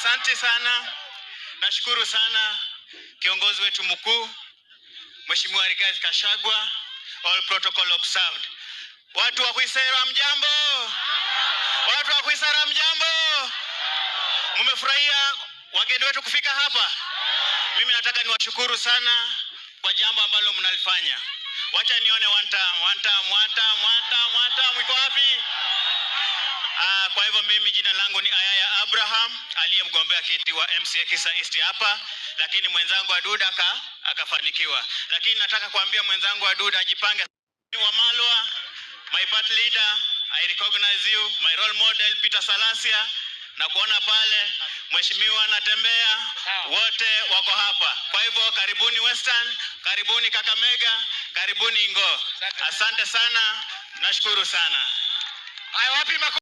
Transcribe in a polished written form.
Asante sana. Nashukuru sana kiongozi wetu mkuu Mheshimiwa Rigathi Gachagua. All protocol observed. Watu wa Khwisera mjambo. Watu wa Khwisera mjambo. Mmefurahia wageni wetu kufika hapa? Mimi nataka niwashukuru sana kwa jambo ambalo mnalifanya. Wacha nione one time. Mko wapi? Kwa hivyo mimi jina langu ni Ayaya Abraham, aliyemgombea kiti wa MCA Kisa East hapa, lakini mwenzangu Aduda akafanikiwa. Lakini nataka kuambia mwenzangu Aduda ajipange. Wamalwa, my party leader, I recognize you, my role model Peter Salasia, na kuona pale mheshimiwa anatembea, wote wako hapa. Kwa hivyo karibuni Western, karibuni Kakamega, karibuni Ingo. Asante sana, nashukuru sana. Wapi